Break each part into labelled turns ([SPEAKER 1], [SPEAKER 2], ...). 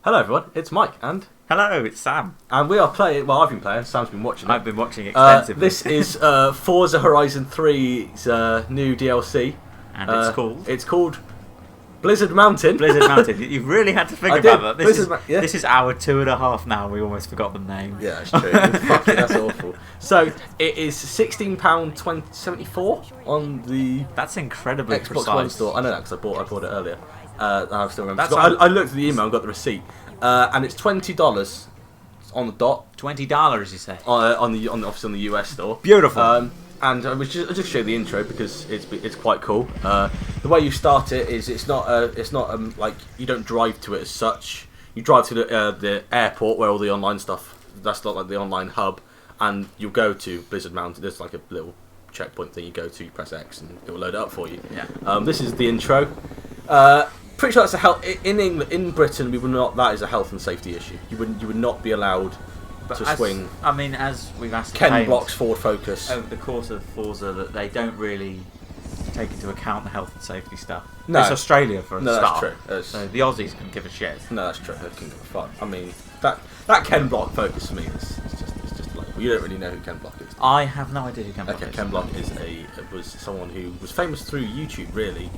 [SPEAKER 1] Hello everyone, it's Mike and
[SPEAKER 2] it's Sam.
[SPEAKER 1] And we are playing, well I've been playing, Sam's been watching it.
[SPEAKER 2] I've been watching extensively.
[SPEAKER 1] This is Forza Horizon 3's new DLC.
[SPEAKER 2] And
[SPEAKER 1] it's called Blizzard Mountain.
[SPEAKER 2] Blizzard Mountain. You've really had to think about that. This is hour 2.5 now, we almost forgot the name.
[SPEAKER 1] Yeah, that's true. Fuck it, that's awful. So, it is £16.74 on the
[SPEAKER 2] That's incredibly
[SPEAKER 1] Xbox
[SPEAKER 2] precise.
[SPEAKER 1] One store. I know that because I bought it earlier. I still remember. I looked at the email and got the receipt. And it's $20 on the dot.
[SPEAKER 2] $20, you say?
[SPEAKER 1] Obviously on the US store.
[SPEAKER 2] Beautiful.
[SPEAKER 1] And I'll just show you the intro because it's quite cool. The way you start it is it's not like you don't drive to it as such. You drive to the airport where all the online stuff. That's not like the online hub, and you'll go to Blizzard Mountain. There's like a little checkpoint thing you go to. You press X and it will load it up for you.
[SPEAKER 2] Yeah.
[SPEAKER 1] This is the intro. Pretty sure that's a health in England. In Britain, we would not. That is a health and safety issue. You would not be allowed to swing.
[SPEAKER 2] I mean, as we've ascertained,
[SPEAKER 1] Ken blocks forward focus
[SPEAKER 2] over the course of Forza, that they don't really take into account the health and safety stuff.
[SPEAKER 1] No.
[SPEAKER 2] It's Australia for a start.
[SPEAKER 1] That's true.
[SPEAKER 2] So the Aussies can give a shit.
[SPEAKER 1] No, that's true. They can give a fuck. I mean, that Ken Block focus for me is just like, well, you don't really know who Ken Block is.
[SPEAKER 2] I have no idea who Ken Block is.
[SPEAKER 1] Ken Block was someone who was famous through YouTube, really,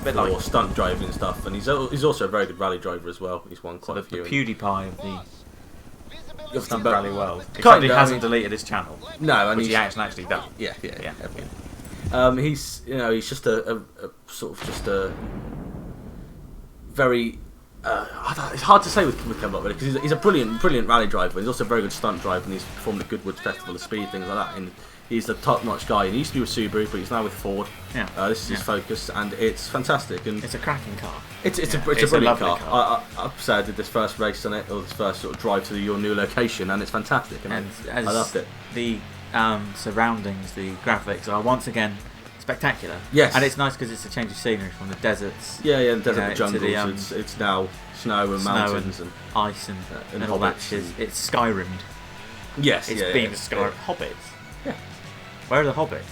[SPEAKER 2] bit
[SPEAKER 1] for
[SPEAKER 2] like
[SPEAKER 1] stunt driving and stuff, and he's also a very good rally driver as well. He's won quite a few.
[SPEAKER 2] The PewDiePie of the stunt
[SPEAKER 1] but
[SPEAKER 2] rally world. Except he hasn't deleted his channel.
[SPEAKER 1] No, and
[SPEAKER 2] which he actually done.
[SPEAKER 1] Yeah. He's just a sort of just a very. It's hard to say with Ken Block really because he's a brilliant rally driver. He's also a very good stunt driver, and he's performed at Goodwood Festival of Speed, things like that. And he's a top-notch guy. And he used to be with Subaru, but he's now with Ford.
[SPEAKER 2] Yeah.
[SPEAKER 1] This is his focus, and it's fantastic. And
[SPEAKER 2] it's a cracking car.
[SPEAKER 1] It's a brilliant car. I did this first race on it, or this first sort of drive to your new location, and it's fantastic. And I loved it.
[SPEAKER 2] The surroundings, the graphics are once again spectacular.
[SPEAKER 1] Yes.
[SPEAKER 2] And it's nice because it's a change of scenery from the deserts.
[SPEAKER 1] Yeah, the desert jungles. It's now snow and mountains
[SPEAKER 2] and ice and all that shit. It's Skyrimmed.
[SPEAKER 1] Yes,
[SPEAKER 2] it's been Skyrim. Hobbits.
[SPEAKER 1] Yeah.
[SPEAKER 2] Where are the hobbits?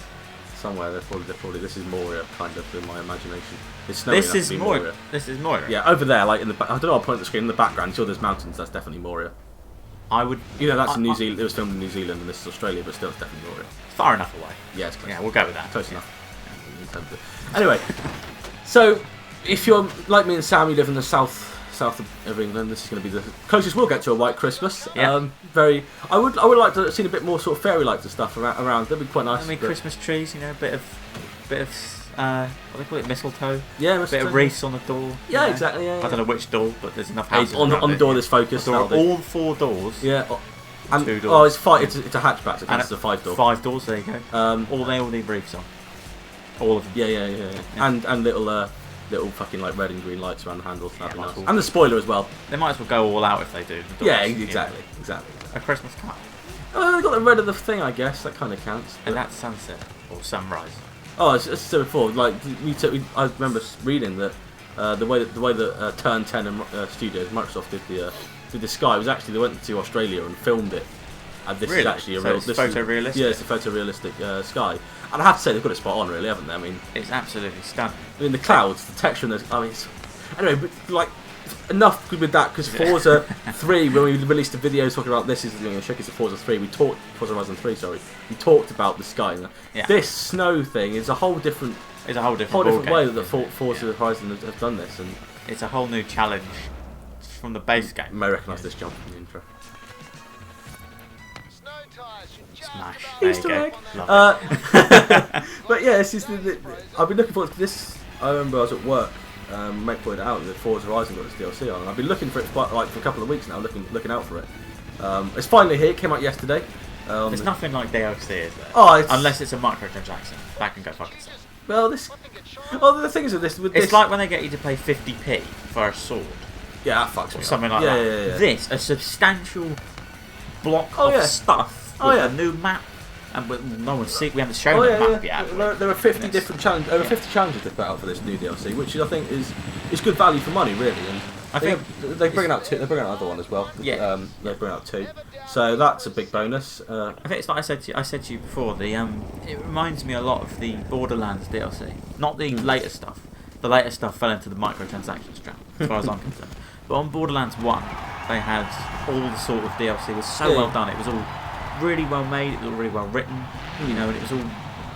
[SPEAKER 1] Somewhere. They're probably. This is Moria, kind of, in my imagination. It's
[SPEAKER 2] snowing. This is Moria. This is Moria.
[SPEAKER 1] Yeah, over there, like in the. I don't know. I'll point at the screen in the background. Sure, there's mountains. That's definitely Moria.
[SPEAKER 2] I would.
[SPEAKER 1] That's in New Zealand. It was filmed in New Zealand, and this is Australia, but still, it's definitely Moria.
[SPEAKER 2] Far enough away.
[SPEAKER 1] Yeah, it's close.
[SPEAKER 2] Yeah, we'll go with that.
[SPEAKER 1] Close enough. Anyway, so if you're like me and Sam, you live in the south of England, this is going to be the closest we'll get to a white Christmas.
[SPEAKER 2] Yeah.
[SPEAKER 1] I would like to have seen a bit more sort of fairy-like stuff around. That'd be quite nice.
[SPEAKER 2] I mean, Christmas trees, a bit of what do they call it, mistletoe.
[SPEAKER 1] Yeah,
[SPEAKER 2] mistletoe. A bit of wreaths on the door.
[SPEAKER 1] Yeah, exactly. Yeah,
[SPEAKER 2] I don't know which door, but there's enough houses
[SPEAKER 1] on the door. There's focus.
[SPEAKER 2] All 4 doors.
[SPEAKER 1] Yeah. And
[SPEAKER 2] 2 doors.
[SPEAKER 1] Oh, it's 5. It's a hatchback. So it's a 5 door.
[SPEAKER 2] 5 doors. There you go. They all need wreaths on. All of them.
[SPEAKER 1] Yeah. And little fucking like red and green lights around the handles. That'd be nice. And the spoiler as well.
[SPEAKER 2] They might as well go all out if they do.
[SPEAKER 1] Yeah, exactly.
[SPEAKER 2] A Christmas car.
[SPEAKER 1] Oh, they got the red of the thing, I guess. That kind of counts.
[SPEAKER 2] And that's sunset or sunrise.
[SPEAKER 1] Oh, as I said before, like I remember reading that the way that Turn 10 and Studios, Microsoft did the sky was actually they went to Australia and filmed it. And this is actually a real.
[SPEAKER 2] It's photorealistic.
[SPEAKER 1] Yeah, it's a photorealistic sky. And I have to say they've got it spot on, really, haven't they? I mean,
[SPEAKER 2] it's absolutely stunning.
[SPEAKER 1] I mean, the clouds, the texture, and anyway, but like enough with that because Forza 3, when we released a video talking about this, is showcase of Forza 3. Forza Horizon 3, sorry. We talked about the sky.
[SPEAKER 2] Yeah.
[SPEAKER 1] This snow thing is a whole different.
[SPEAKER 2] It's a whole different
[SPEAKER 1] way that Forza Horizon have done this, and
[SPEAKER 2] it's a whole new challenge from the base game.
[SPEAKER 1] You may recognise this jump from the intro.
[SPEAKER 2] Smash.
[SPEAKER 1] Easter egg. But yeah, this is I've been looking forward to this. I remember I was at work. Mate pointed out that Forza Horizon got this DLC on, and I've been looking for it for a couple of weeks now, looking out for it. It's finally here. It came out yesterday.
[SPEAKER 2] There's nothing like DLC, is there?
[SPEAKER 1] Oh,
[SPEAKER 2] unless it's a microtransaction. That can go fuck itself.
[SPEAKER 1] Well, the thing is with this,
[SPEAKER 2] it's like when they get you to pay 50p for a sword.
[SPEAKER 1] Yeah, that fucks me.
[SPEAKER 2] Or something
[SPEAKER 1] up.
[SPEAKER 2] like that.
[SPEAKER 1] Yeah.
[SPEAKER 2] This, a substantial block of stuff. A new map, and we haven't shown the map yet.
[SPEAKER 1] There are 50 different challenges. Over 50 challenges they put out for this new DLC, which I think is good value for money, really. And I think they're bringing out 2. They're bringing out another one as well.
[SPEAKER 2] Yeah.
[SPEAKER 1] They're bringing out 2, so that's a big bonus.
[SPEAKER 2] I think it's like I said to you before. It reminds me a lot of the Borderlands DLC, not the later stuff. The later stuff fell into the microtransactions trap, as far as I'm concerned. But on Borderlands 1, they had all the sort of DLC. It was so well done. It was all really well made. It was all really well written. You know, and it was all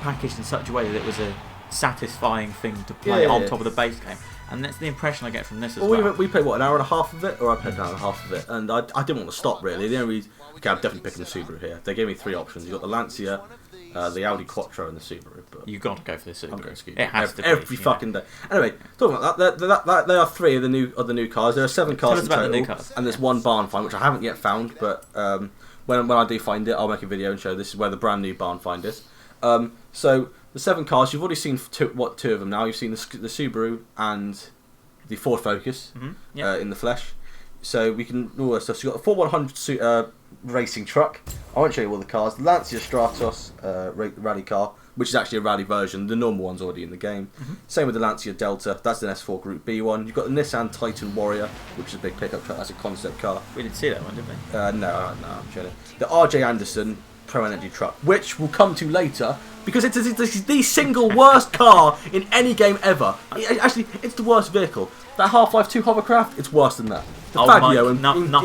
[SPEAKER 2] packaged in such a way that it was a satisfying thing to play on top of the base game. And that's the impression I get from this as well.
[SPEAKER 1] We played, what, an hour and a half of it? Or I played an hour and a half of it. And I didn't want to stop, really. The only reason... Okay, I'm definitely picking the Subaru here. They gave me 3 options. You've got the Lancia, the Audi Quattro, and the Subaru. But
[SPEAKER 2] You've got to go for the Subaru.
[SPEAKER 1] I'm going to
[SPEAKER 2] It has to be.
[SPEAKER 1] Every fucking day. Anyway, talking about that, there are 3 of the new cars. There are 7 cars in total.
[SPEAKER 2] The new cars.
[SPEAKER 1] And there's 1 barn find, which I haven't yet found. But when I do find it, I'll make a video and show this is where the brand new barn find is. So... The 7 cars, you've already seen 2 of them now. You've seen the Subaru and the Ford Focus in the flesh. So we can do all that stuff. So you've got a 4100 racing truck. I won't show you all the cars. The Lancia Stratos rally car, which is actually a rally version. The normal one's already in the game. Same with the Lancia Delta. That's an S4 Group B one. You've got the Nissan Titan Warrior, which is a big pickup truck. That's a concept car.
[SPEAKER 2] We didn't see that one, did we?
[SPEAKER 1] No, I'm showing it. The RJ Anderson Pro Energy truck, which we'll come to later. Because it's the single worst car in any game ever. Actually, it's the worst vehicle. That Half-Life 2 hovercraft, it's worse than that. The Faggio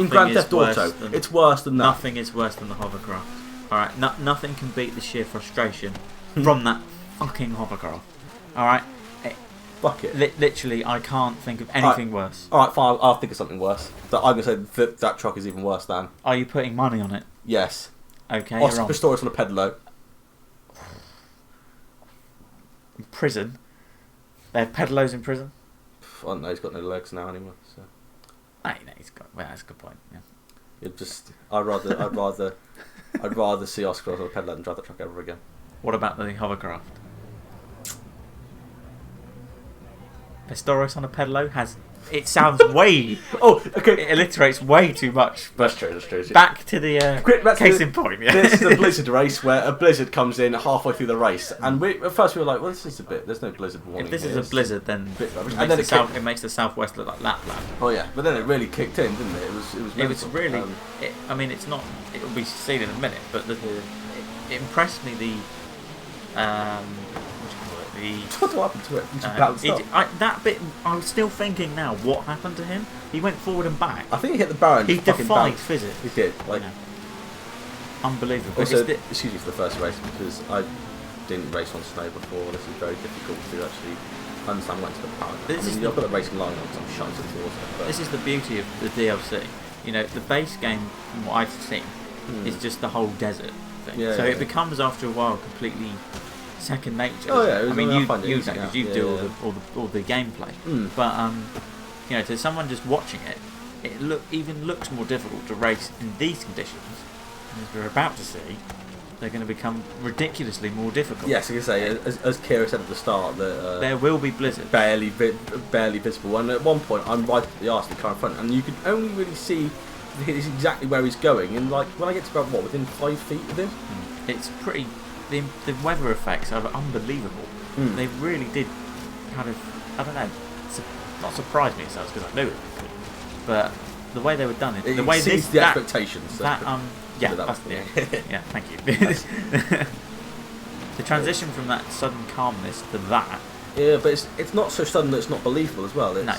[SPEAKER 1] in Grand Theft Auto, it's worse than that.
[SPEAKER 2] Nothing is worse than the hovercraft. Alright, nothing can beat the sheer frustration from that fucking hovercraft. Alright?
[SPEAKER 1] Fuck it.
[SPEAKER 2] Literally, I can't think of anything worse.
[SPEAKER 1] Alright, fine, I'll think of something worse. That I'm going to say that truck is even worse than.
[SPEAKER 2] Are you putting money on it?
[SPEAKER 1] Yes.
[SPEAKER 2] Okay,
[SPEAKER 1] Oscar Pistorius on a pedalo.
[SPEAKER 2] In prison? They have pedalos in prison?
[SPEAKER 1] I don't know, he's got no legs now anymore. So.
[SPEAKER 2] No, he's got. Well, that's a good point. Yeah.
[SPEAKER 1] I'd rather see Oscar on a pedalo than drive that truck ever again.
[SPEAKER 2] What about the hovercraft? Pistorius on a pedalo has. It sounds way.
[SPEAKER 1] Oh, okay.
[SPEAKER 2] It alliterates way too much.
[SPEAKER 1] That's true.
[SPEAKER 2] Back to the case in point. Yeah.
[SPEAKER 1] This is a Blizzard race where a Blizzard comes in halfway through the race, and at first we were like, "Well, this is a bit. There's no Blizzard warning."
[SPEAKER 2] If this is a Blizzard, then it makes the Southwest look like Lapland.
[SPEAKER 1] Oh yeah, but then it really kicked in, didn't it?
[SPEAKER 2] It was really. I mean, it's not. It will be seen in a minute, but it impressed me.
[SPEAKER 1] What happened to it?
[SPEAKER 2] That bit, I'm still thinking now. What happened to him? He went forward and back.
[SPEAKER 1] I think he hit the barrel.
[SPEAKER 2] He defied physics.
[SPEAKER 1] He did.
[SPEAKER 2] Unbelievable.
[SPEAKER 1] Also, excuse me for the first race because I didn't race on snow before. This is very difficult to actually understand when to put power. I've got a racing line on, so I'm shite at the water.
[SPEAKER 2] This is the beauty of the DLC. You know, the base game, from what I've seen, is just the whole desert thing. So it becomes after a while completely second nature.
[SPEAKER 1] Oh yeah,
[SPEAKER 2] I mean you do all the gameplay, but you know, to someone just watching it, it looks more difficult to race in these conditions. And as we're about to see, they're going to become ridiculously more difficult.
[SPEAKER 1] Yes, I can say, as Kira said at the start, that
[SPEAKER 2] there will be blizzards,
[SPEAKER 1] barely visible. And at one point, I'm right at the arse of the car in front, and you can only really see exactly where he's going. And like when I get to about within 5 feet of him,
[SPEAKER 2] it's pretty. The weather effects are unbelievable. They really did kind of, I don't know, not surprise me because I knew it, but the way they were done, the way
[SPEAKER 1] exceeds the expectations.
[SPEAKER 2] Yeah, thank you. The transition from that sudden calmness to that.
[SPEAKER 1] Yeah, but it's not so sudden that it's not believable as well.
[SPEAKER 2] No.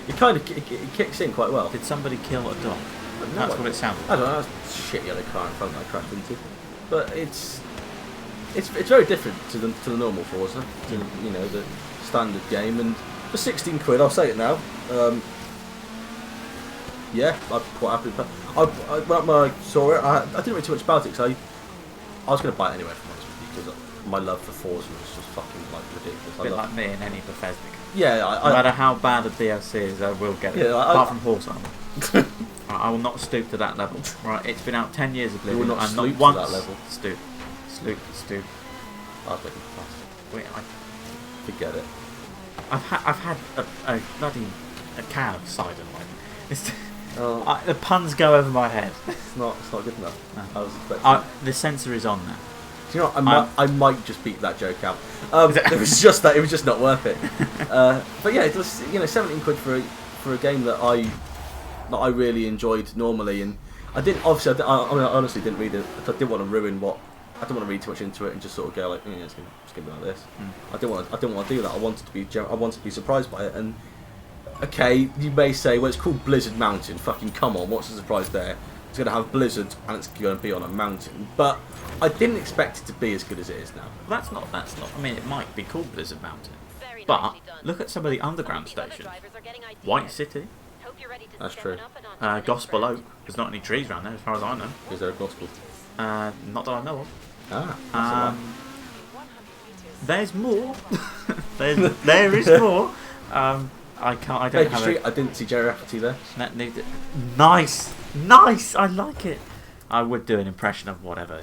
[SPEAKER 1] It kind of it kicks in quite well.
[SPEAKER 2] Did somebody kill a dog? That's what it sounded like.
[SPEAKER 1] I don't know. That's a shit yellow car in front that I crashed into. But it's very different to the normal Forza, to the standard game, and for 16 quid, I'll say it now. Yeah, I'm quite happy with that. When I saw it, I didn't read too much about it because I was going to buy it anyway, if I'm honest with you, because my love for Forza was just fucking ridiculous.
[SPEAKER 2] A bit like me in any Bethesda game.
[SPEAKER 1] Yeah,
[SPEAKER 2] no matter how bad the DLC is, I will get it. Apart from horse armor. I will not stoop to that level. Right, it's been out 10 years of living.
[SPEAKER 1] You will not
[SPEAKER 2] I'm
[SPEAKER 1] stoop
[SPEAKER 2] not
[SPEAKER 1] to
[SPEAKER 2] once
[SPEAKER 1] that level.
[SPEAKER 2] Stoop.
[SPEAKER 1] I was making fast.
[SPEAKER 2] Wait,
[SPEAKER 1] Forget it.
[SPEAKER 2] I've had a bloody can of cider. The puns go over my head.
[SPEAKER 1] It's not good enough. No. I was expecting.
[SPEAKER 2] The sensor is on now.
[SPEAKER 1] Do you know what? I might just beat that joke out. It was just that. It was just not worth it. But yeah, it was 17 quid for a game that I really enjoyed normally, and I honestly didn't read it. I didn't want to ruin what. I didn't want to read too much into it and just sort of go like, it's gonna be like this. I didn't want to do that. I wanted to be surprised by it, and okay, you may say, well, it's called Blizzard Mountain. Fucking come on, what's the surprise there? It's going to have blizzards and it's going to be on a mountain. But I didn't expect it to be as good as it is now.
[SPEAKER 2] That's not. I mean, it might be called Blizzard Mountain, but look at some of the underground stations. White City.
[SPEAKER 1] That's true.
[SPEAKER 2] Gospel Oak. There's not any trees around there, as far as I know.
[SPEAKER 1] Is there a gospel?
[SPEAKER 2] Not that I know of.
[SPEAKER 1] Ah.
[SPEAKER 2] There's more. there is more. I can't. I don't
[SPEAKER 1] Baker
[SPEAKER 2] have
[SPEAKER 1] Street. I didn't see Jerry Rafferty there.
[SPEAKER 2] Nice. I like it. I would do an impression of whatever.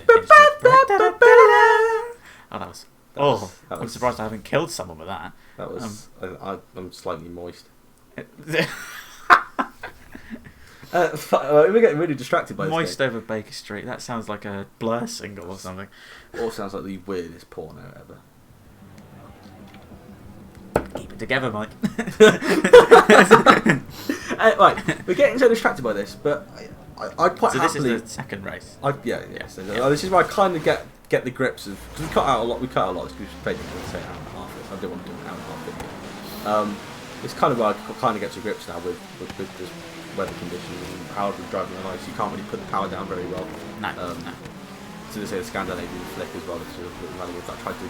[SPEAKER 2] I'm surprised I haven't killed someone with that.
[SPEAKER 1] That was. I'm slightly moist. We're getting really distracted by this.
[SPEAKER 2] Moist over Baker Street. That sounds like a Blur single or something.
[SPEAKER 1] Or sounds like the weirdest porno ever.
[SPEAKER 2] Keep it together, Mike.
[SPEAKER 1] Right, we're getting so distracted by this, but I'd quite
[SPEAKER 2] so
[SPEAKER 1] happily.
[SPEAKER 2] This is the second race.
[SPEAKER 1] Yeah. So this is where I kind of get the grips of, because we cut out a lot because we played it for say an hour and a half. I didn't want to do an hour and a half video. It's kind of where I kind of get to grips now with this weather conditions and how we're driving on ice. You can't really put the power down very well.
[SPEAKER 2] No.
[SPEAKER 1] So they say the Scandinavian flick as well. It's I tried to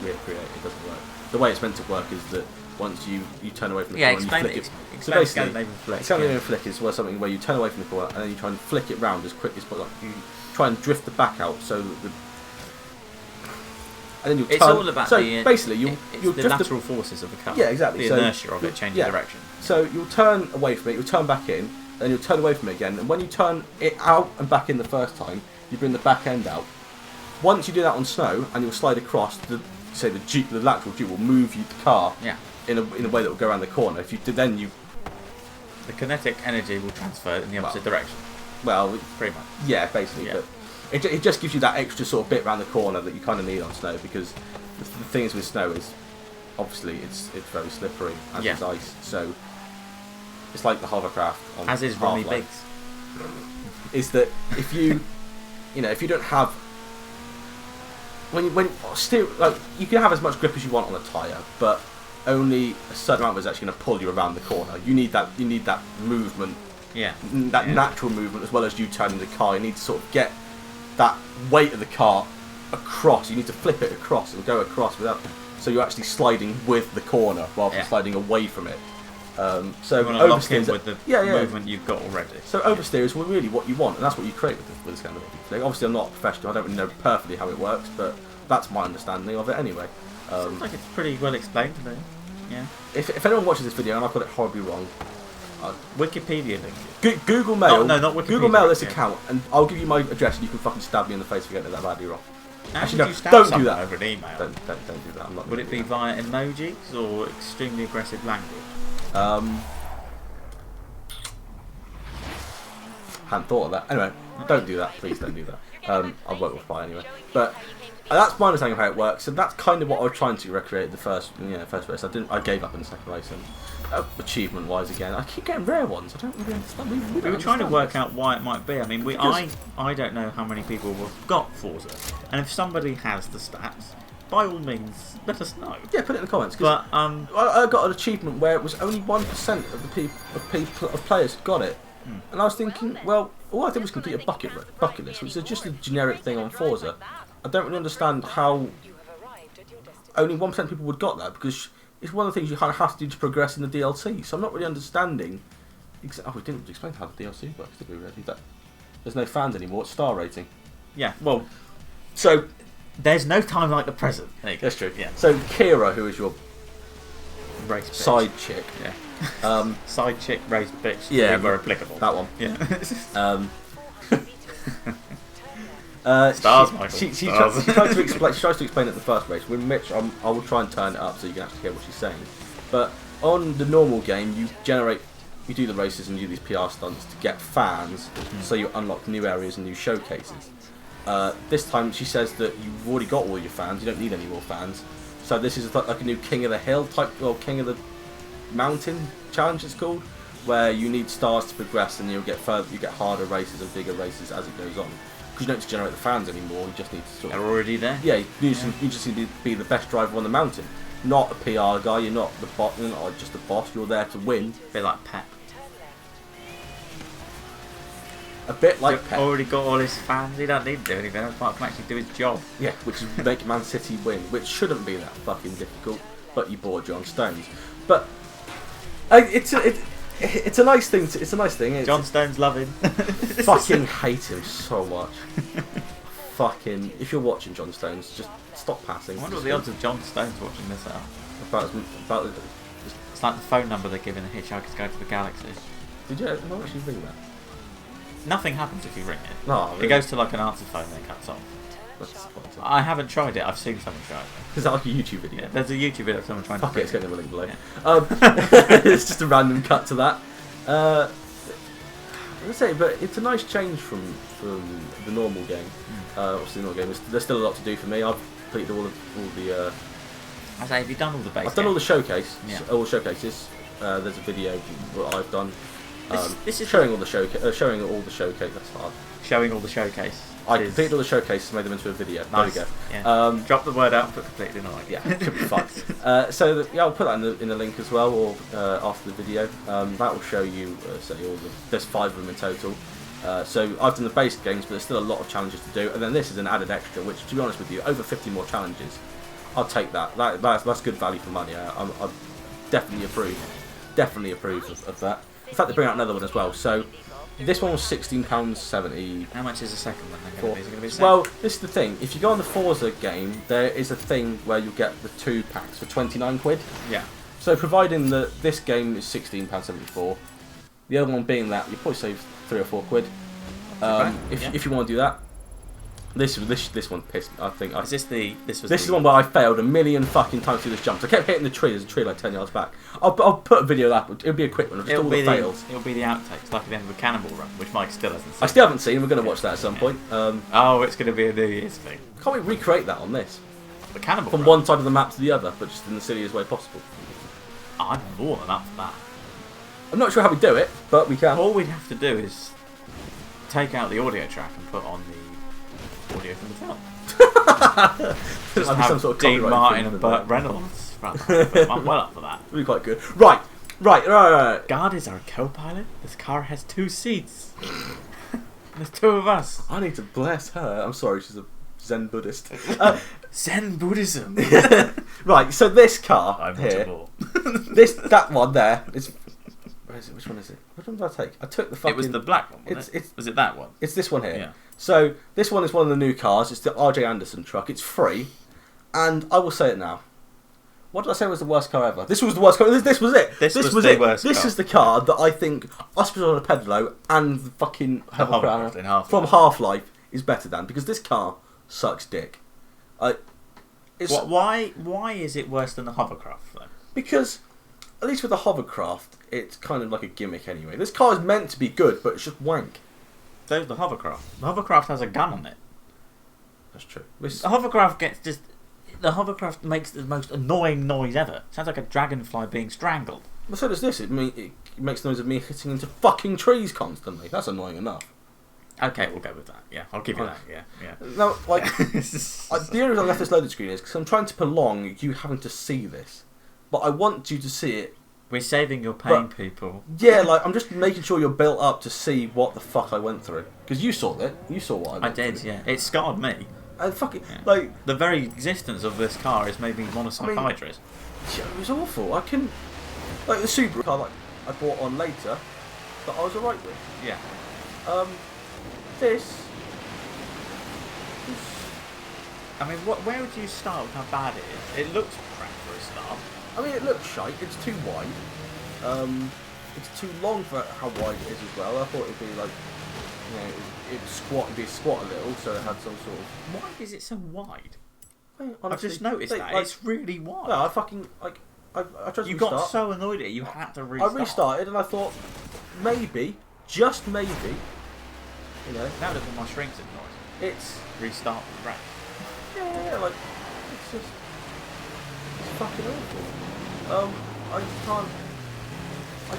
[SPEAKER 1] recreate it doesn't work. The way it's meant to work is that once you turn away from the corner and you flick it. So basically, Scandinavian flick is something where you turn away from the corner and then you try and flick it round as quick as possible. You try and drift the back out so that and then you'll turn.
[SPEAKER 2] It's all about
[SPEAKER 1] basically you'll
[SPEAKER 2] the lateral forces of the car.
[SPEAKER 1] Yeah, exactly.
[SPEAKER 2] The inertia of it changing direction.
[SPEAKER 1] So you'll turn away from it, you'll turn back in, then you'll turn away from it again, and when you turn it out and back in the first time, you bring the back end out. Once you do that on snow, and you'll slide across, the lateral Jeep will move the car in a way that will go around the corner. If you did, then
[SPEAKER 2] the kinetic energy will transfer in the opposite direction.
[SPEAKER 1] Well,
[SPEAKER 2] pretty much.
[SPEAKER 1] Yeah, basically. Yeah. But it just gives you that extra sort of bit around the corner that you kind of need on snow, because the thing is with snow is obviously it's very slippery as is ice. So it's like the hovercraft on
[SPEAKER 2] as is Ronnie Biggs.
[SPEAKER 1] Is that if you if you don't have when still like you can have as much grip as you want on a tyre, but only a certain amount is actually going to pull you around the corner. You need that movement, natural movement, as well as you turning the car. You need to sort of get that weight of the car across. You need to flip it across and go across so you're actually sliding with the corner rather than sliding away from it. So
[SPEAKER 2] you want to lock in with the movement you've got already.
[SPEAKER 1] So oversteer is really what you want, and that's what you create with the Scandinavian flick. Obviously, I'm not a professional. I don't really know perfectly how it works, but that's my understanding of it anyway.
[SPEAKER 2] Seems like it's pretty well explained to me. Yeah.
[SPEAKER 1] If anyone watches this video and I've got it horribly wrong,
[SPEAKER 2] Wikipedia link.
[SPEAKER 1] Google Mail.
[SPEAKER 2] Oh, no, not Wikipedia.
[SPEAKER 1] Google Mail this account, and I'll give you my address, and you can fucking stab me in the face for getting it that badly wrong.
[SPEAKER 2] Actually, no,
[SPEAKER 1] don't do that
[SPEAKER 2] over an email.
[SPEAKER 1] Don't do that. I'm not.
[SPEAKER 2] Would it be via emojis or extremely aggressive language?
[SPEAKER 1] Hadn't thought of that. Anyway, don't do that. Please don't do that. I won't reply anyway. But that's my understanding of how it works. And that's kind of what I was trying to recreate the first race. I gave up in the second race. And achievement-wise, again, I keep getting rare ones. I don't really understand.
[SPEAKER 2] We were trying to work out why it might be. I mean, I don't know how many people have got Forza, and if somebody has the stats, by all means, let us know.
[SPEAKER 1] Yeah, put it in the comments. But I got an achievement where it was only 1% of players had got it, and I was thinking, well, all I did was complete a bucket list, which is just a generic thing on Forza. I don't really understand how only 1% of people would got that, because it's one of the things you kind of have to do to progress in the DLC. So I'm not really understanding. We didn't explain how the DLC works, did we? Really? There's no fans anymore. It's star rating.
[SPEAKER 2] Yeah. Well,
[SPEAKER 1] so
[SPEAKER 2] there's no time like the present.
[SPEAKER 1] That's true. Yeah. So Kira, who is your
[SPEAKER 2] race
[SPEAKER 1] side chick?
[SPEAKER 2] Yeah. Side chick, race bitch.
[SPEAKER 1] Yeah,
[SPEAKER 2] were applicable.
[SPEAKER 1] That one.
[SPEAKER 2] Yeah.
[SPEAKER 1] Stars,
[SPEAKER 2] Michael.
[SPEAKER 1] She tries to explain it the first race. With Mitch, I will try and turn it up so you can actually hear what she's saying. But on the normal game, you do the races and you do these PR stunts to get fans, so you unlock new areas and new showcases. This time, she says that you've already got all your fans. You don't need any more fans. So this is like a new King of the Hill type, or King of the Mountain challenge. It's called, where you need stars to progress, and you get harder races and bigger races as it goes on. You don't need to generate the fans anymore. You just need to
[SPEAKER 2] They're already there.
[SPEAKER 1] Yeah, you just need to be the best driver on the mountain. not a PR guy. You're not the bot. You're not just a boss. You're there to win.
[SPEAKER 2] A bit like Pep.
[SPEAKER 1] A bit like
[SPEAKER 2] He's
[SPEAKER 1] Pep.
[SPEAKER 2] already got all his fans. He don't need to do anything apart from actually do his job.
[SPEAKER 1] Yeah, which is make Man City win, which shouldn't be that fucking difficult. But you bought John Stones. But it's a nice thing. It's a nice thing.
[SPEAKER 2] John Stones love him.
[SPEAKER 1] Fucking hate him so much. Fucking, if you're watching John Stones, just stop passing.
[SPEAKER 2] I wonder what the odds of John Stones watching this are.
[SPEAKER 1] About
[SPEAKER 2] It's like the phone number they're giving the Hitchhiker's Guide to the Galaxy.
[SPEAKER 1] did you actually ring that?
[SPEAKER 2] Nothing happens if you ring it.
[SPEAKER 1] No,
[SPEAKER 2] It goes to like an answer phone and then cuts off. I haven't tried it. I've seen someone try it.
[SPEAKER 1] Is that like a YouTube video?
[SPEAKER 2] Yeah, there's a YouTube video of someone trying
[SPEAKER 1] Fuck
[SPEAKER 2] to.
[SPEAKER 1] it, it's going to link below.
[SPEAKER 2] Yeah.
[SPEAKER 1] It's just a random cut to that. Let's say, but it's a nice change from the normal game. Obviously, the normal game. There's still a lot to do for me. I've completed all the.
[SPEAKER 2] I say, have you done all the base?
[SPEAKER 1] I've done all the showcase.
[SPEAKER 2] Yeah.
[SPEAKER 1] All the showcases. There's a video what I've done.
[SPEAKER 2] This is
[SPEAKER 1] showing all the showcase. That's hard.
[SPEAKER 2] showing all the showcase.
[SPEAKER 1] I completed all the showcases, made them into a video.
[SPEAKER 2] Nice.
[SPEAKER 1] There we
[SPEAKER 2] Yeah.
[SPEAKER 1] go.
[SPEAKER 2] Drop the word out, but completely not.
[SPEAKER 1] Yeah, could be fun. I'll put that in the link as well, or after the video. That will show you, there's 5 of them in total. So I've done the base games, but there's still a lot of challenges to do. And then this is an added extra, which, to be honest with you, over 50 more challenges. I'll take that. That's good value for money. I definitely approve. Definitely approve of that. In fact, they bring out another one as well. So this one was £16.70.
[SPEAKER 2] How much is the second one? Then gonna be? Is it gonna be the same?
[SPEAKER 1] Well, this is the thing. If you go on the Forza game, there is a thing where you get the 2 packs for 29 quid.
[SPEAKER 2] Yeah.
[SPEAKER 1] So providing that this game is £16.74, the other one being that, you probably save 3 or 4 quid. If you want to do that. This one pissed me. I think. This is the one where I failed a million fucking times through this jump. So I kept hitting the tree. There's a tree like 10 yards back. I'll put a video of that. It'll be a quick one. Just all the fails.
[SPEAKER 2] It'll be the outtakes, like at the end of a Cannibal Run, which Mike still hasn't seen.
[SPEAKER 1] I still haven't seen. We're going to watch that at some point.
[SPEAKER 2] Oh, it's going to be a New Year's thing.
[SPEAKER 1] Can't we recreate that on this?
[SPEAKER 2] The Cannibal
[SPEAKER 1] From
[SPEAKER 2] Run?
[SPEAKER 1] one side of the map to the other, but just in the silliest way possible.
[SPEAKER 2] I'm more than up for that.
[SPEAKER 1] I'm not sure how we do it, but we can.
[SPEAKER 2] All we'd have to do is take out the audio track and put on the audio from the film. Just have
[SPEAKER 1] some sort of
[SPEAKER 2] Dean
[SPEAKER 1] copyright
[SPEAKER 2] Martin
[SPEAKER 1] thing
[SPEAKER 2] and
[SPEAKER 1] for
[SPEAKER 2] Burt
[SPEAKER 1] that.
[SPEAKER 2] Reynolds. I'm well up for that.
[SPEAKER 1] It'll be quite good. Right.
[SPEAKER 2] God is our co-pilot. This car has 2 seats. There's 2 of us.
[SPEAKER 1] I need to bless her. I'm sorry, she's a Zen Buddhist.
[SPEAKER 2] Zen Buddhism.
[SPEAKER 1] Right, so this car
[SPEAKER 2] I'm
[SPEAKER 1] here,
[SPEAKER 2] notable.
[SPEAKER 1] that one there is. Where is it? Which one is it? Which one did I take? I took the fucking.
[SPEAKER 2] It was the black one, wasn't it? Was it that one?
[SPEAKER 1] It's this one here.
[SPEAKER 2] Yeah.
[SPEAKER 1] So this one is one of the new cars. It's the RJ Anderson truck. It's free, and I will say it now. What did I say was the worst car ever? This was the worst car. This was it.
[SPEAKER 2] This was the
[SPEAKER 1] it.
[SPEAKER 2] worst
[SPEAKER 1] This
[SPEAKER 2] car.
[SPEAKER 1] is the car that I think Hospital on a Pedalo and the fucking
[SPEAKER 2] Hovercraft in Half-Life.
[SPEAKER 1] from Half-Life is better than, because this car sucks dick.
[SPEAKER 2] Why is it worse than the hovercraft though?
[SPEAKER 1] Because at least with the hovercraft, it's kind of like a gimmick anyway. This car is meant to be good, but it's just wank.
[SPEAKER 2] There's the hovercraft. The hovercraft has a gun on it.
[SPEAKER 1] That's true.
[SPEAKER 2] The hovercraft The hovercraft makes the most annoying noise ever. Sounds like a dragonfly being strangled.
[SPEAKER 1] Well, so does this. It makes noise of me hitting into fucking trees constantly. That's annoying enough.
[SPEAKER 2] Okay, we'll go with that. Yeah, I'll give you that. Yeah.
[SPEAKER 1] No, like, the only reason I left this loaded screen is because I'm trying to prolong you having to see this. But I want you to see it.
[SPEAKER 2] We're saving your pain, people.
[SPEAKER 1] Yeah, like, I'm just making sure you're built up to see what the fuck I went through. Because you saw it. You saw what I went through.
[SPEAKER 2] I did, yeah. It scarred me.
[SPEAKER 1] And fucking,
[SPEAKER 2] Yeah.
[SPEAKER 1] like...
[SPEAKER 2] The very existence of this car has made me want a psychiatrist.
[SPEAKER 1] Yeah, it was awful. I couldn't... Like, the Subaru car that I bought on later, that I was alright with.
[SPEAKER 2] Yeah.
[SPEAKER 1] This...
[SPEAKER 2] I mean, where would you start with how bad it is? It looks crap for a start.
[SPEAKER 1] I mean, it looks shite. It's too wide. It's too long for how wide it is as well. I thought it'd be like, you know, it'd be squat a little, so it had some sort of.
[SPEAKER 2] Why is it so wide?
[SPEAKER 1] Honestly,
[SPEAKER 2] I've just noticed that.
[SPEAKER 1] like,
[SPEAKER 2] It's really wide.
[SPEAKER 1] No, I fucking like. I tried to
[SPEAKER 2] You
[SPEAKER 1] restart.
[SPEAKER 2] got so annoyed at it, you had to restart.
[SPEAKER 1] I restarted and I thought, maybe, just maybe, you know,
[SPEAKER 2] That would have been my shrinks noise.
[SPEAKER 1] it's
[SPEAKER 2] Restart the race.
[SPEAKER 1] yeah, like it's fucking awful. I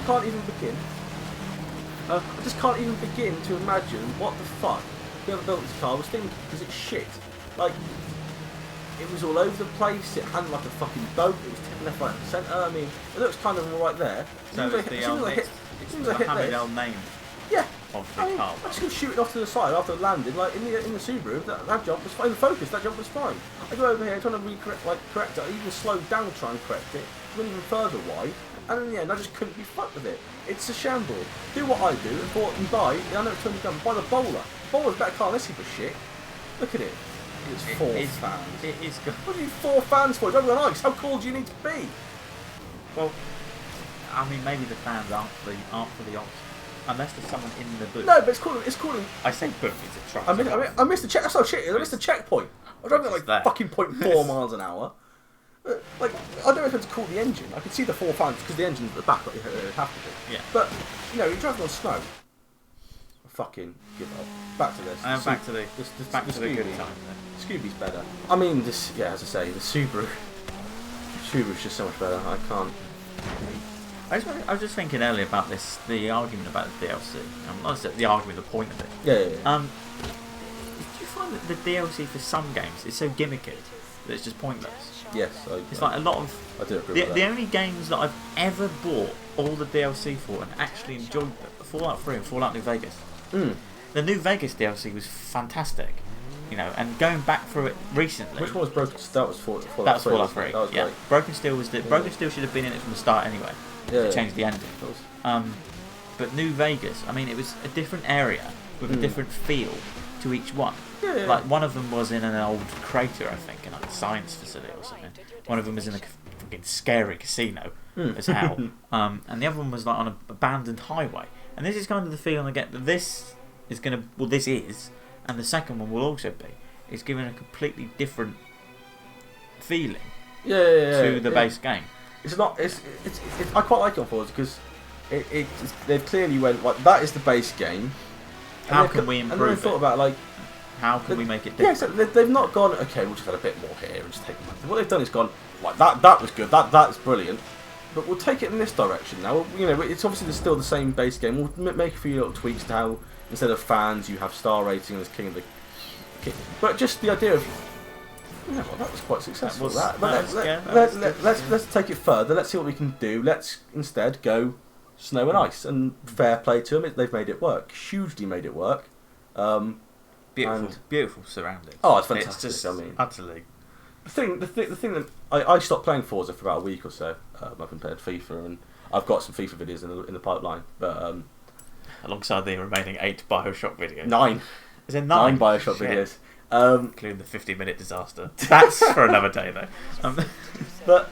[SPEAKER 1] can't even begin. I just can't even begin to imagine what the fuck whoever built this car was thinking, because it's shit. Like, it was all over the place. It had like a fucking boat. It was tipping left, right, and centre. I mean, it looks kind of all right there.
[SPEAKER 2] So it's the Muhammad Al name
[SPEAKER 1] yeah.
[SPEAKER 2] of the car.
[SPEAKER 1] I just go shooting off to the side after landing, like in the Subaru. That job was fine. In the Focus, that job was fine. I go over here trying to correct it. I even slowed down to try and correct it. Went even further wide, and in the end, I just couldn't be fucked with it. It's a shamble. Do what I do and buy. I know it's turned down. Buy the Bowler. Bowler's a better car than this heap of shit. Look at it. It's four fans.
[SPEAKER 2] It is good.
[SPEAKER 1] What do you need 4 fans for? It's over on ice. How cool do you need to be?
[SPEAKER 2] Well, I mean, maybe the fans aren't for the ops, unless there's someone in the booth.
[SPEAKER 1] No, but it's cooling.
[SPEAKER 2] I say booth. It's a truck.
[SPEAKER 1] I missed the check. That's not shit. I missed the checkpoint. I was driving at like fucking 0.4 miles an hour. Like, I don't know if it's to cool the engine. I can see the 4 fans because the engine's at the back, like you have to do.
[SPEAKER 2] Yeah.
[SPEAKER 1] But, you know, you're driving on snow. Fucking give up. Back to this.
[SPEAKER 2] Back to the good time.
[SPEAKER 1] Scooby's better. I mean, as I say, the Subaru's just so much better. I can't.
[SPEAKER 2] I was just thinking earlier about this, the argument about the DLC. Not the argument, the point of it.
[SPEAKER 1] Yeah.
[SPEAKER 2] Do you find that the DLC for some games is so gimmicky that it's just pointless?
[SPEAKER 1] Yes.
[SPEAKER 2] It's like a lot of.
[SPEAKER 1] I do agree with that.
[SPEAKER 2] The only games that I've ever bought all the DLC for and actually enjoyed them, Fallout 3 and Fallout New Vegas. The New Vegas DLC was fantastic, you know, and going back through it recently.
[SPEAKER 1] Which one was Broken? That was Fallout 3.
[SPEAKER 2] That was Fallout 3.
[SPEAKER 1] That was great.
[SPEAKER 2] Broken Steel was Broken Steel should have been in it from the start anyway. To change the ending. But New Vegas, I mean, it was a different area with a different feel to each one.
[SPEAKER 1] Yeah.
[SPEAKER 2] Like one of them was in an old crater, I think, in like a science facility or something. One of them was in a fucking scary casino as hell, and the other one was like on an abandoned highway. And this is kind of the feeling I get that this is and the second one will also be. It's given a completely different feeling to the base game.
[SPEAKER 1] It's not. It's I quite like it on Forza because they've clearly went like that is the base game.
[SPEAKER 2] How can we improve it?
[SPEAKER 1] And then they thought about like
[SPEAKER 2] how can we make it different?
[SPEAKER 1] Yeah, so they've not gone okay. We'll just add a bit more here and just take it back. What they've done is gone like that was good. That's brilliant. But we'll take it in this direction now. You know, it's obviously still the same base game. We'll make a few little tweaks to how instead of fans you have star rating as king of the. But just the idea of. You know, well, that was quite successful. Let's take it further. Let's see what we can do. Let's instead go snow and ice. And fair play to them. They've made it work. Hugely made it work.
[SPEAKER 2] Beautiful surroundings.
[SPEAKER 1] Oh, it's fantastic.
[SPEAKER 2] It's just utterly.
[SPEAKER 1] The thing that I stopped playing Forza for about a week or so. I've been playing FIFA and I've got some FIFA videos in the pipeline. But
[SPEAKER 2] alongside the remaining 8 BioShock videos.
[SPEAKER 1] 9.
[SPEAKER 2] Is there 9?
[SPEAKER 1] 9 BioShock videos.
[SPEAKER 2] Including the 50-minute disaster. That's for another day, though.
[SPEAKER 1] But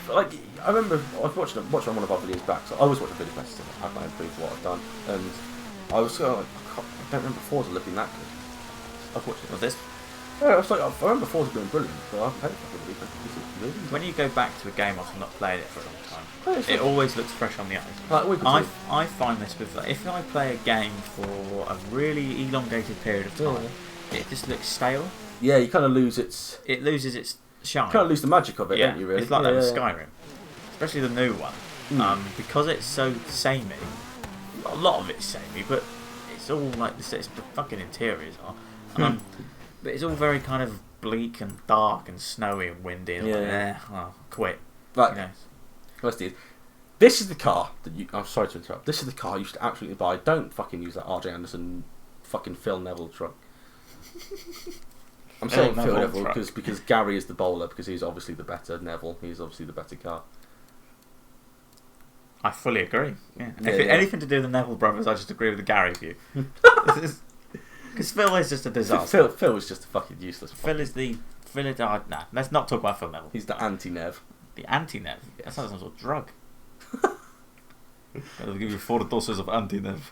[SPEAKER 1] like I remember I was watching one of our videos back. So I always watch a video back to how can I improve what I've done, and I was like, I don't remember Forza looking that good. I've watched it.
[SPEAKER 2] Well, this.
[SPEAKER 1] Yeah, I was like, I remember Forza being brilliant, but I haven't played it for a really.
[SPEAKER 2] When you go back to a game after not playing it for a long time, it always looks fresh on the eyes.
[SPEAKER 1] Like,
[SPEAKER 2] I find this with if I play a game for a really elongated period of time, it just looks stale.
[SPEAKER 1] Yeah, you kind of lose its.
[SPEAKER 2] It loses its shine.
[SPEAKER 1] You kind of lose the magic of it, don't you? Really,
[SPEAKER 2] it's like that with Skyrim, especially the new one, because it's so samey. A lot of it's samey, but it's all like this. It's the fucking interiors are. But it's all very kind of bleak and dark and snowy and windy. And quit.
[SPEAKER 1] Right.
[SPEAKER 2] You know.
[SPEAKER 1] Let's do it. This is the car that you. I'm sorry to interrupt. This is the car you should absolutely buy. Don't fucking use that R.J. Anderson, fucking Phil Neville truck. I'm saying Phil Neville because Gary is the bowler because he's obviously the better Neville. He's obviously the better car.
[SPEAKER 2] I fully agree. Yeah. Anything to do with the Neville brothers, I just agree with the Gary view. Because Phil is just a disaster.
[SPEAKER 1] Phil is just a fucking useless.
[SPEAKER 2] Nah, let's not talk about Phil Neville.
[SPEAKER 1] He's the anti-Nev.
[SPEAKER 2] The anti-Nev? Yes. That sounds like some sort of drug. I'll give you 4 doses of anti-Nev.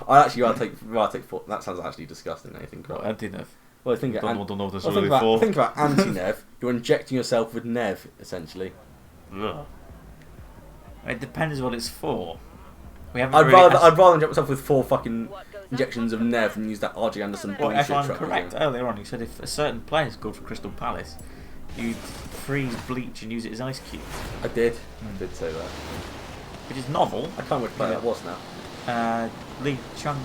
[SPEAKER 1] I actually rather take 4. That sounds actually disgusting. Anything.
[SPEAKER 2] What, anti-Nev?
[SPEAKER 1] Well, think about anti-Nev. You're injecting yourself with Nev, essentially.
[SPEAKER 2] Ugh. It depends what it's for.
[SPEAKER 1] I'd rather inject myself with 4 fucking injections of Nev and use that R.J. Anderson bullshit
[SPEAKER 2] if I'm
[SPEAKER 1] truck
[SPEAKER 2] correct,
[SPEAKER 1] again.
[SPEAKER 2] earlier on you said if a certain player scored for Crystal Palace, you'd freeze bleach and use it as ice cubes.
[SPEAKER 1] I did say that.
[SPEAKER 2] Which is novel.
[SPEAKER 1] I can't remember which player that was now.
[SPEAKER 2] Lee Chung.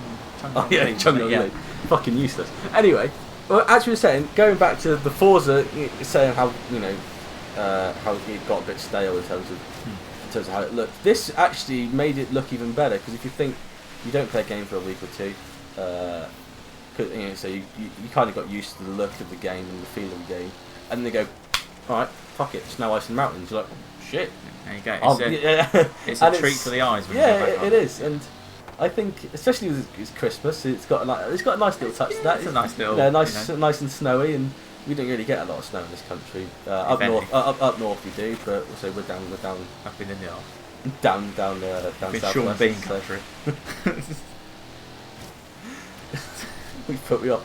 [SPEAKER 1] Oh yeah, Chung Lee. Fucking useless. Anyway, Well, as you were saying, going back to the Forza, saying how how it got a bit stale in terms of how it looked. This actually made it look even better because if you think you don't play a game for a week or two, so you kind of got used to the look of the game and the feel of the game, and then they go, all right, fuck it, Snow, Ice and Mountains. You're like, shit.
[SPEAKER 2] There you go. It's a treat for the eyes. When
[SPEAKER 1] it is, and I think especially with it's Christmas, it's got a nice little touch to that.
[SPEAKER 2] It's a nice little,
[SPEAKER 1] nice and snowy, and we don't really get a lot of snow in this country. Up north we do, but also we're down
[SPEAKER 2] up in the north.
[SPEAKER 1] Down south
[SPEAKER 2] Sean
[SPEAKER 1] west.
[SPEAKER 2] Bean country.
[SPEAKER 1] We off.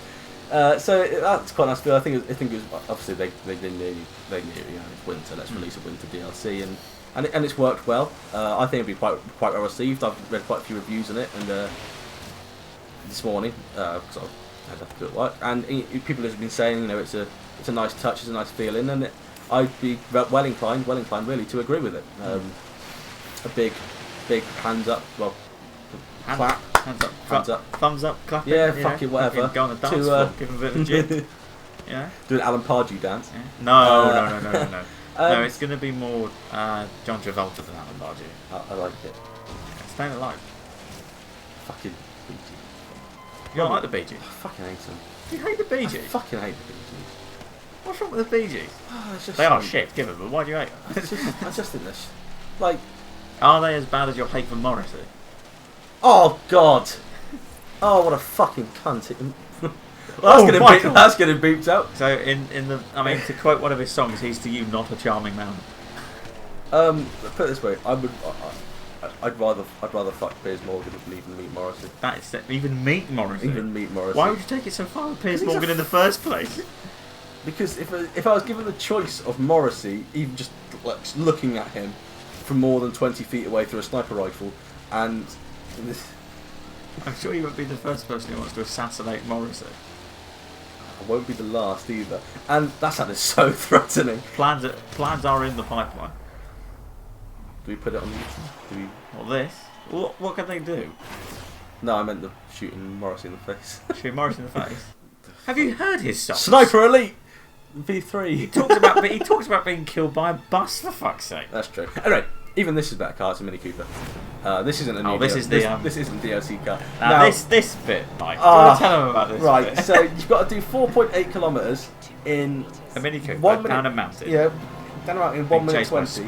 [SPEAKER 1] So that's quite nice. I think it was obviously they knew it's winter. Let's release a winter DLC and it's worked well. I think it'll be quite well received. I've read quite a few reviews on it and this morning because I had to do it work. And people have been saying it's a nice touch, it's a nice feeling, and I'd be well inclined really to agree with it. A big hands up, clap. Hands up.
[SPEAKER 2] Thumbs up, clap
[SPEAKER 1] yeah, fucking whatever.
[SPEAKER 2] Go on the dance floor, give him a bit of a jig. Yeah. Do
[SPEAKER 1] an Alan Pardew dance.
[SPEAKER 2] Yeah. No. No, it's going to be more John Travolta than Alan Pardew.
[SPEAKER 1] I like it.
[SPEAKER 2] Yeah, staying alive.
[SPEAKER 1] Fucking Bee Gees.
[SPEAKER 2] You don't like the Bee Gees?
[SPEAKER 1] I fucking hate them.
[SPEAKER 2] You hate the Bee Gees?
[SPEAKER 1] I fucking hate the Bee Gees.
[SPEAKER 2] What's wrong with the Bee Gees?
[SPEAKER 1] Just
[SPEAKER 2] they are shit, give them, but why do you hate them?
[SPEAKER 1] I just think this. Like...
[SPEAKER 2] Are they as bad as your hate for Morrissey?
[SPEAKER 1] Oh, God! Oh, what a fucking cunt. Well, that's getting beeped out.
[SPEAKER 2] So, to quote one of his songs, he's to you not a charming man.
[SPEAKER 1] Put it this way, I'd rather fuck Piers Morgan than even meet Morrissey.
[SPEAKER 2] That is even meet Morrissey. Why would you take it so far with Piers Morgan in the first place?
[SPEAKER 1] Because if I was given the choice of Morrissey, even just looking at him from more than 20 feet away through a sniper rifle, and
[SPEAKER 2] I'm sure you won't be the first person who wants to assassinate Morrissey.
[SPEAKER 1] I won't be the last either. And that sounded so threatening.
[SPEAKER 2] Plans are in the pipeline.
[SPEAKER 1] Do we put it on YouTube?
[SPEAKER 2] What, this? What can they do?
[SPEAKER 1] No, I meant the shooting Morrissey in the face.
[SPEAKER 2] Shooting Morrissey in the face? Have you heard his songs?
[SPEAKER 1] Sniper Elite V3.
[SPEAKER 2] He talks about being killed by a bus, for fuck's sake.
[SPEAKER 1] That's true. Anyway, even this is better car. It's a Mini Cooper. This isn't a new.
[SPEAKER 2] This
[SPEAKER 1] isn't DLC car.
[SPEAKER 2] Now this bit, Mike. Tell them about this.
[SPEAKER 1] Right.
[SPEAKER 2] Bit.
[SPEAKER 1] So you've got to do 4.8 kilometres in
[SPEAKER 2] a Mini Cooper down a mountain.
[SPEAKER 1] Yeah, down a mountain in 1 minute 20.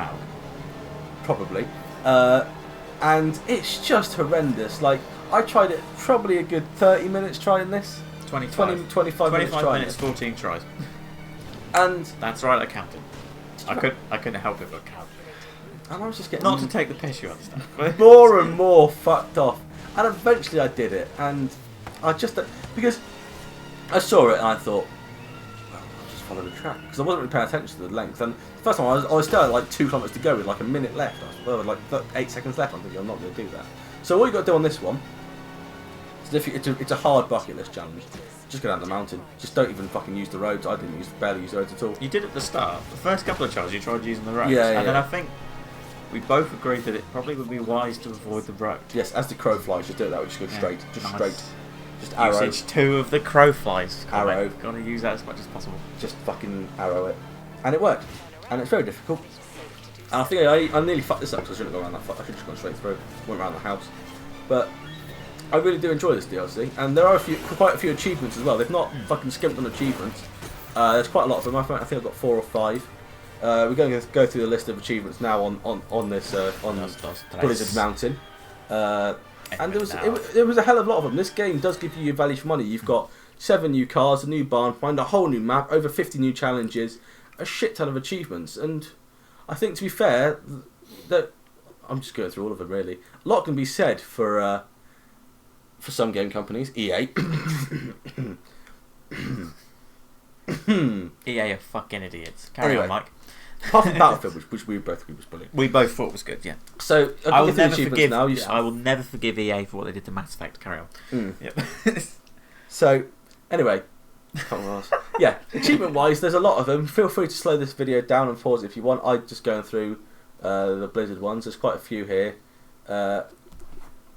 [SPEAKER 1] Probably. And it's just horrendous. Like I tried it probably a good 30 minutes trying this.
[SPEAKER 2] 25 minutes, 14 tries.
[SPEAKER 1] And
[SPEAKER 2] that's right, I counted. I couldn't help it but count.
[SPEAKER 1] And I was just getting...
[SPEAKER 2] Not to take the piss, you understand.
[SPEAKER 1] more and more fucked off. And eventually I did it. And I just... Because I saw it and I thought, well, I'll just follow the track. Because I wasn't really paying attention to the length. And the first time I was still at like 2 kilometres to go with like a minute left. Well, like 8 seconds left. I'm thinking, I'm not going to do that. So all you got to do on this one... It's a hard bucket list challenge. Just go down the mountain. Just don't even fucking use the roads. I didn't barely use the roads at all.
[SPEAKER 2] You did at the start. The first couple of challenges you tried using the roads.
[SPEAKER 1] Yeah,
[SPEAKER 2] and then I think we both agreed that it probably would be wise to avoid the road.
[SPEAKER 1] Yes, as the crow flies, just do it that way. Just go straight. Just straight. Just arrow.
[SPEAKER 2] Usage 2 of the crow flies.
[SPEAKER 1] Arrow.
[SPEAKER 2] Got to use that as much as possible.
[SPEAKER 1] Just fucking arrow it. And it worked. And it's very difficult. And I think I nearly fucked this up because I shouldn't have gone around that. I should have just gone straight through. Went around the house. But... I really do enjoy this DLC, and there are quite a few achievements as well. They've not fucking skimped on achievements. There's quite a lot of them. I think I've got 4 or 5. We're going to go through the list of achievements now on this Blizzard Mountain. And there was a hell of a lot of them. This game does give you value for money. You've got 7 new cars, a new barn find, a whole new map, over 50 new challenges, a shit ton of achievements. And I think, to be fair, that I'm just going through all of them really. A lot can be said for some game companies, EA.
[SPEAKER 2] EA are fucking idiots. Carry on, Mike.
[SPEAKER 1] Apart from Battlefield, which we both agreed was brilliant.
[SPEAKER 2] We both thought was good, yeah.
[SPEAKER 1] So
[SPEAKER 2] I will never forgive EA for what they did to Mass Effect. Carry on.
[SPEAKER 1] Yep. So, anyway, yeah. Achievement-wise, there's a lot of them. Feel free to slow this video down and pause it if you want. I'm just going through the Blizzard ones. There's quite a few here. That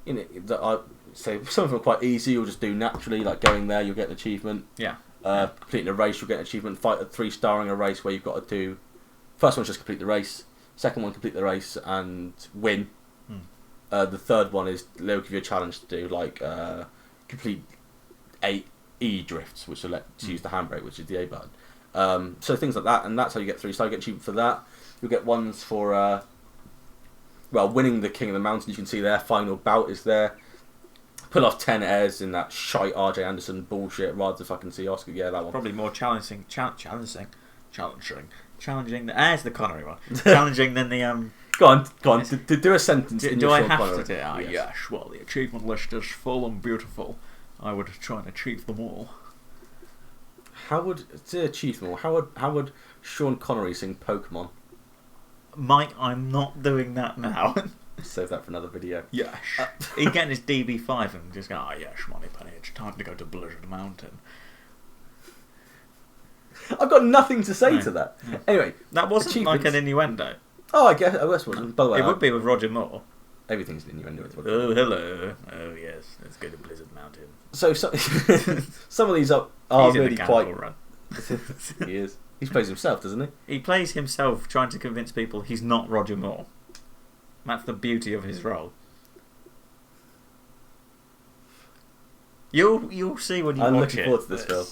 [SPEAKER 1] I say some of them are quite easy. You'll just do naturally, like going there, you'll get an achievement.
[SPEAKER 2] Yeah.
[SPEAKER 1] Completing a race, you'll get an achievement. Fight at 3-starring a race where you've got to do. First one's just complete the race. Second one, complete the race and win. The third one is they'll give you a challenge to do, like complete 8 E drifts, which will let you use the handbrake, which is the A button. So things like that, and that's how you get 3-star. You get achievement for that. You'll get ones for winning the King of the Mountain. You can see there, final bout is there. Pull off 10 airs in that shite RJ Anderson bullshit. Rather fucking see Oscar. Yeah, that one.
[SPEAKER 2] Probably more challenging. Challenging. There's the Connery one. Challenging than the
[SPEAKER 1] Go on. Do a sentence.
[SPEAKER 2] Do I have to do it? Yes. Well, the achievement list is full and beautiful. I would try and achieve them all.
[SPEAKER 1] How would Sean Connery sing Pokemon?
[SPEAKER 2] Mike, I'm not doing that now.
[SPEAKER 1] Save that for another video.
[SPEAKER 2] Yes. He's getting his DB5 and just going, yes, Money Penny, it's time to go to Blizzard Mountain.
[SPEAKER 1] I've got nothing to say to that. Yeah. Anyway,
[SPEAKER 2] that wasn't like an innuendo.
[SPEAKER 1] Oh, I guess it wasn't. By the way,
[SPEAKER 2] it would be with Roger Moore.
[SPEAKER 1] Everything's an innuendo with Roger
[SPEAKER 2] Moore.
[SPEAKER 1] Oh,
[SPEAKER 2] hello. Oh, yes, let's go to Blizzard Mountain.
[SPEAKER 1] So some of these are really quite. Run. He is. He plays himself, doesn't he?
[SPEAKER 2] He plays himself, trying to convince people he's not Roger Moore. That's the beauty of his role. You'll see when you watch it.
[SPEAKER 1] I'm looking forward to this film.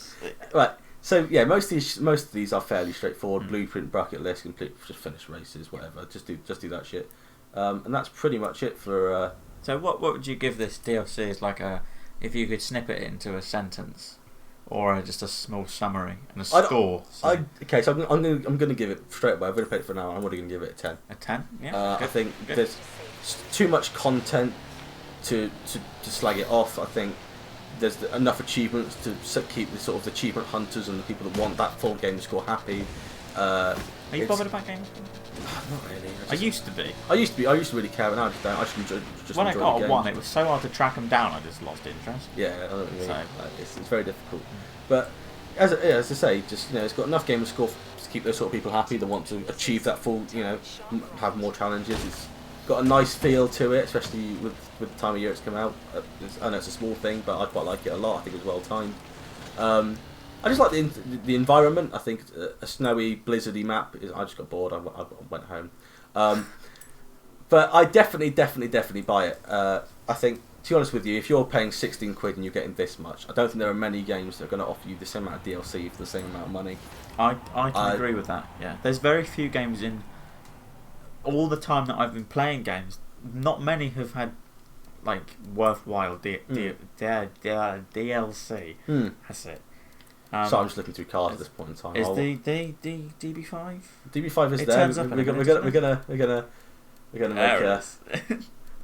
[SPEAKER 1] Right. So yeah, most of these are fairly straightforward. Blueprint, bucket list, complete, just finish races, whatever. Just do that shit. And that's pretty much it for.
[SPEAKER 2] So what would you give this DLC as like if you could snip it into a sentence? Or just a small summary and a score.
[SPEAKER 1] So I'm going to give it straight away. I've already played it for an hour. I'm already going to give it a 10.
[SPEAKER 2] A 10? Yeah.
[SPEAKER 1] I think there's too much content to slag it off. I think there's enough achievements to keep the sort of the achievement hunters and the people that want that full game score happy.
[SPEAKER 2] Are you bothered about game score?
[SPEAKER 1] Not really.
[SPEAKER 2] I used to be.
[SPEAKER 1] I used to really care, but now I just don't. I just enjoy
[SPEAKER 2] when I got
[SPEAKER 1] the game.
[SPEAKER 2] One, it was so hard to track them down. I just lost interest.
[SPEAKER 1] Yeah, I don't really. So. It's very difficult. But as I say, just it's got enough game score to keep those sort of people happy. That want to achieve that full, have more challenges. It's got a nice feel to it, especially with the time of year it's come out. I know it's a small thing, but I quite like it a lot. I think it's well timed. I just like the environment. I think a snowy, blizzardy map. I just got bored. I went home. But I definitely buy it. I think, to be honest with you, if you're paying 16 quid and you're getting this much, I don't think there are many games that are going to offer you the same amount of DLC for the same amount of money.
[SPEAKER 2] I can agree with that. Yeah, there's very few games in all the time that I've been playing games. Not many have had like worthwhile DLC. That's it.
[SPEAKER 1] So I'm just looking through cards at this point in time.
[SPEAKER 2] Is the DB5?
[SPEAKER 1] DB5 is there. We're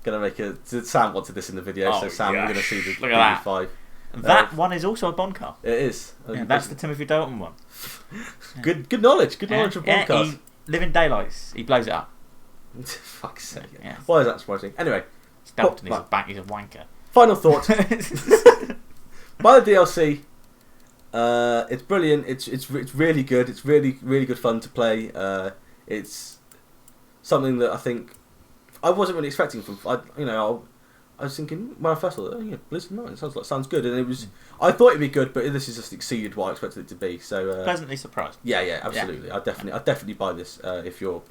[SPEAKER 1] gonna make a. Sam wanted this in the video, so Sam, we're gonna see the DB5.
[SPEAKER 2] That one is also a Bond car.
[SPEAKER 1] It is.
[SPEAKER 2] That's the Timothy Dalton one.
[SPEAKER 1] Good knowledge. Good knowledge of Bond cars.
[SPEAKER 2] Living Daylights. He blows it up.
[SPEAKER 1] Fuck's sake. Yeah. Why is that surprising? Anyway,
[SPEAKER 2] Dalton is back. He's a wanker.
[SPEAKER 1] Final thought. Buy the DLC. It's brilliant. It's really good. It's really good fun to play. It's something that I think I wasn't really expecting from. I was thinking when I first saw it, Blizzard Mountain sounds good, and it was. I thought it'd be good, but this has just exceeded what I expected it to be. So
[SPEAKER 2] pleasantly surprised.
[SPEAKER 1] Yeah, absolutely. Yeah. I definitely buy this if you're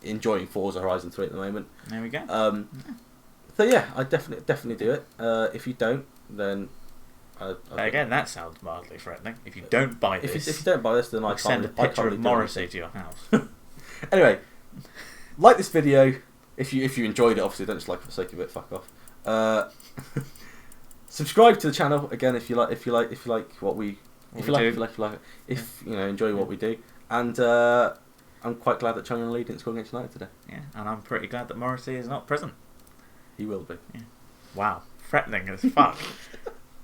[SPEAKER 1] enjoying Forza Horizon 3 at the moment.
[SPEAKER 2] There we go.
[SPEAKER 1] So yeah, I definitely do it. If you don't, then.
[SPEAKER 2] Again, that sounds mildly threatening. If you don't buy this,
[SPEAKER 1] if you don't buy this, then I
[SPEAKER 2] send a picture of Morrissey to your house.
[SPEAKER 1] Anyway, like this video. If you enjoyed it, obviously don't just like it for the sake of it. Fuck off. Subscribe to the channel again if you like what we enjoy what we do. And I'm quite glad that Chung Lee didn't score against United today.
[SPEAKER 2] Yeah, and I'm pretty glad that Morrissey is not present.
[SPEAKER 1] He will be.
[SPEAKER 2] Yeah. Wow, threatening as fuck.